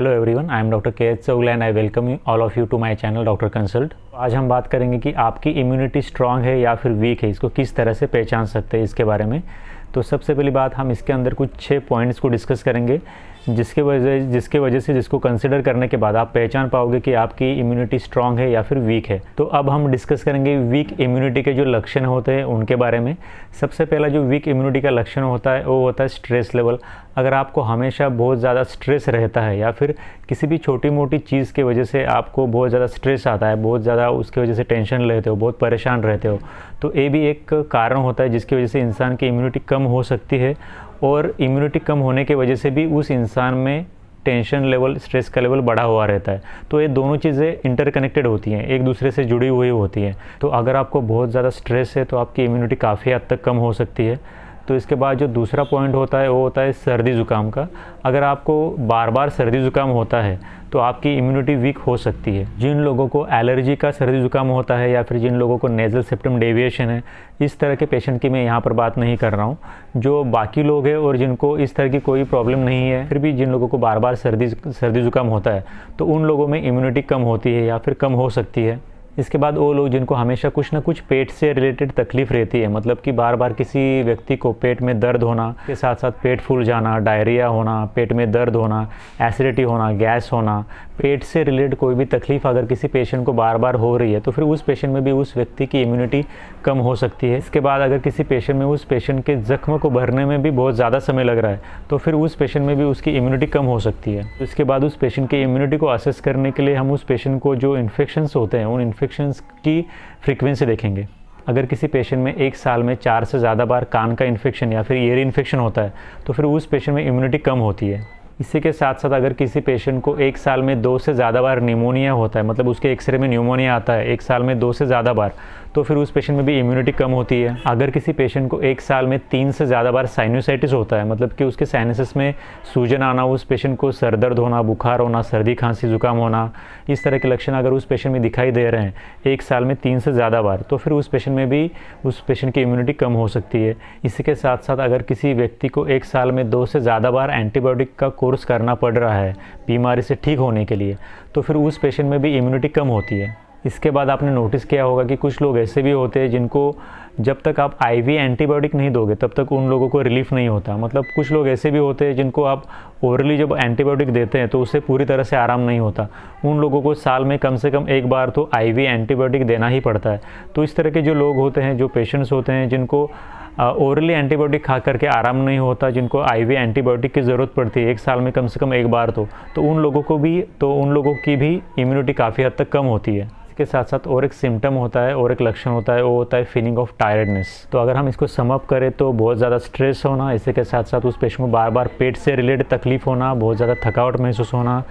Hello everyone, I am doctor K H Chougala and I welcome you all of you to my channel doctor consult. आज हम बात करेंगे कि आपकी immunity strong है या फिर वीक है, इसको किस तरह से पहचान सकते हैं इसके बारे में। तो सबसे पहली बात, हम इसके अंदर कुछ 6 पॉइंट्स को डिस्कस करेंगे जिसके वजह से जिसको कंसिडर करने के बाद आप पहचान पाओगे कि आपकी इम्यूनिटी स्ट्रांग है या फिर वीक है। तो अब हम डिस्कस करेंगे वीक इम्यूनिटी के जो लक्षण होते हैं उनके बारे में। सबसे पहला जो वीक इम्यूनिटी का लक्षण होता है वो होता है स्ट्रेस लेवल। अगर आपको हमेशा बहुत ज़्यादा स्ट्रेस रहता है या फिर किसी भी छोटी मोटी चीज़ की वजह से आपको बहुत ज़्यादा स्ट्रेस आता है, बहुत ज़्यादा उसकी वजह से टेंशन लेते हो, बहुत परेशान रहते हो, तो ये भी एक कारण होता है जिसकी वजह से इंसान की इम्यूनिटी कम हो सकती है। और इम्यूनिटी कम होने की वजह से भी उस इंसान में टेंशन लेवल, स्ट्रेस का लेवल बढ़ा हुआ रहता है। तो ये दोनों चीज़ें इंटरकनेक्टेड होती हैं, एक दूसरे से जुड़ी हुई होती हैं। तो अगर आपको बहुत ज़्यादा स्ट्रेस है तो आपकी इम्यूनिटी काफ़ी हद तक कम हो सकती है। तो इसके बाद जो दूसरा पॉइंट होता है वो होता है सर्दी ज़ुकाम का। अगर आपको बार बार सर्दी ज़ुकाम होता है तो आपकी इम्यूनिटी वीक हो सकती है। जिन लोगों को एलर्जी का सर्दी ज़ुकाम होता है या फिर जिन लोगों को नेज़ल सेप्टम डेविएशन है, इस तरह के पेशेंट की मैं यहाँ पर बात नहीं कर रहा हूँ। जो बाकी लोग हैं और जिनको इस तरह की कोई प्रॉब्लम नहीं है, फिर भी जिन लोगों को बार बार सर्दी ज़ुकाम होता है, तो उन लोगों में इम्यूनिटी कम होती है या फिर कम हो सकती है। इसके बाद वो लोग जिनको हमेशा कुछ ना कुछ पेट से रिलेटेड तकलीफ़ रहती है, मतलब कि बार बार किसी व्यक्ति को पेट में दर्द होना के साथ साथ पेट फूल जाना, डायरिया होना, पेट में दर्द होना, एसिडिटी होना, गैस होना, पेट से रिलेटेड कोई भी तकलीफ़ अगर किसी पेशेंट को बार बार हो रही है तो फिर उस पेशेंट में भी उस व्यक्ति की इम्यूनिटी कम हो सकती है। इसके बाद अगर किसी पेशेंट में उस पेशेंट के ज़ख्म को भरने में भी बहुत ज़्यादा समय लग रहा है तो फिर उस पेशेंट में भी उसकी इम्यूनिटी कम हो सकती है। तो इसके बाद उस पेशेंट की इम्यूनिटी को असेस करने के लिए हम उस पेशेंट को जो इन्फेक्शंस होते हैं उन इन्फेक्शंस की फ्रीक्वेंसी देखेंगे। अगर किसी पेशेंट में 1 साल में 4 से ज़्यादा बार कान का इन्फेक्शन या फिर ईयर इन्फेक्शन होता है तो फिर उस पेशेंट में इम्यूनिटी कम होती है। इसी के साथ साथ अगर किसी पेशेंट को 1 साल में 2 से ज़्यादा बार निमोनिया होता है, मतलब उसके एक्सरे में न्यूमोनिया आता है 1 साल में 2 से ज़्यादा बार, तो फिर उस पेशेंट में भी इम्यूनिटी कम होती है। अगर किसी पेशेंट को 1 साल में 3 से ज़्यादा बार साइनोसाइटिस होता है, मतलब कि उसके साइनसेस में सूजन आना, उस पेशेंट को सर दर्द होना, बुखार होना, सर्दी खांसी जुकाम होना, इस तरह के लक्षण अगर उस पेशेंट में दिखाई दे रहे हैं 1 साल में 3 से ज़्यादा बार, तो फिर उस पेशेंट में भी उस पेशेंट की इम्यूनिटी कम हो सकती है। इसी के साथ साथ अगर किसी व्यक्ति को 1 साल में 2 से ज़्यादा बार एंटीबायोटिक का कोर्स करना पड़ रहा है बीमारी से ठीक होने के लिए, तो फिर उस पेशेंट में भी इम्यूनिटी कम होती है। इसके बाद आपने नोटिस किया होगा कि कुछ लोग ऐसे भी होते हैं जिनको जब तक आप आईवी एंटीबायोटिक नहीं दोगे तब तक उन लोगों को रिलीफ नहीं होता। मतलब कुछ लोग ऐसे भी होते हैं जिनको आप ओरली जब एंटीबायोटिक देते हैं तो उससे पूरी तरह से आराम नहीं होता। उन लोगों को साल में कम से कम 1 बार तो आईवी एंटीबायोटिक देना ही पड़ता है। तो इस तरह के जो लोग होते हैं, जो पेशेंट्स होते हैं जिनको ओरली एंटीबायोटिक खा करके आराम नहीं होता, जिनको आईवी एंटीबायोटिक की ज़रूरत पड़ती है 1 साल में कम से कम 1 बार, तो उन लोगों की भी इम्यूनिटी काफ़ी हद तक कम होती है। इसके साथ साथ और एक सिम्टम होता है और एक लक्षण होता है, वो होता है फीलिंग ऑफ टायर्डनेस। तो अगर हम इसको सम अप करें तो बहुत ज़्यादा स्ट्रेस होना, इसी के साथ साथ उस पेशेंट को बार बार पेट से रिलेटेड तकलीफ़ होना, बहुत ज़्यादा थकावट महसूस होना,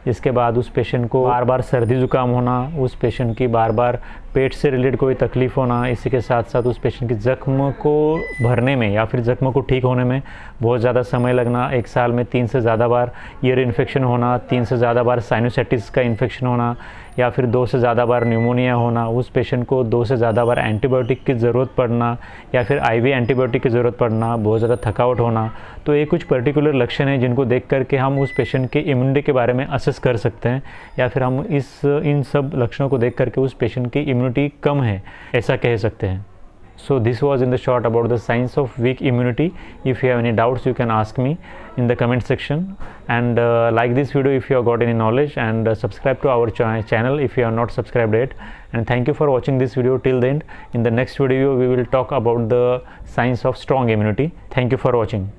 इसके बाद उस पेशेंट को बार बार सर्दी ज़ुकाम होना, उस पेशेंट की बार बार पेट से रिलेटेड कोई तकलीफ़ होना, इसी के साथ साथ उस पेशेंट की ज़ख्म को भरने में या फिर ज़ख्म को ठीक होने में बहुत ज़्यादा समय लगना, 1 साल में 3 से ज़्यादा बार ईयर इन्फेक्शन होना, 3 से ज़्यादा बार साइनोसाइटिस का इन्फेक्शन होना या फिर 2 से ज़्यादा बार न्यूमोनिया होना, उस पेशेंट को 2 से ज़्यादा बार एंटीबायोटिक की ज़रूरत पड़ना या फिर आईवी एंटीबायोटिक की ज़रूरत पड़ना, बहुत ज़्यादा थकावट होना। तो ये कुछ पर्टिकुलर लक्षण हैं जिनको देख करके हम उस पेशेंट के इम्यूनिटी के बारे में असेस कर सकते हैं, या फिर हम इन सब लक्षणों को देख करके उस पेशेंट की इम्यूनिटी कम है ऐसा कह सकते हैं। So this was in the short about the signs of weak immunity. If you have any doubts you can ask me in the comment section, and like this video if you have got any knowledge, and subscribe to our channel if you have not subscribed yet. And thank you for watching this video till the end. In the next video we will talk about the signs of strong immunity. Thank you for watching.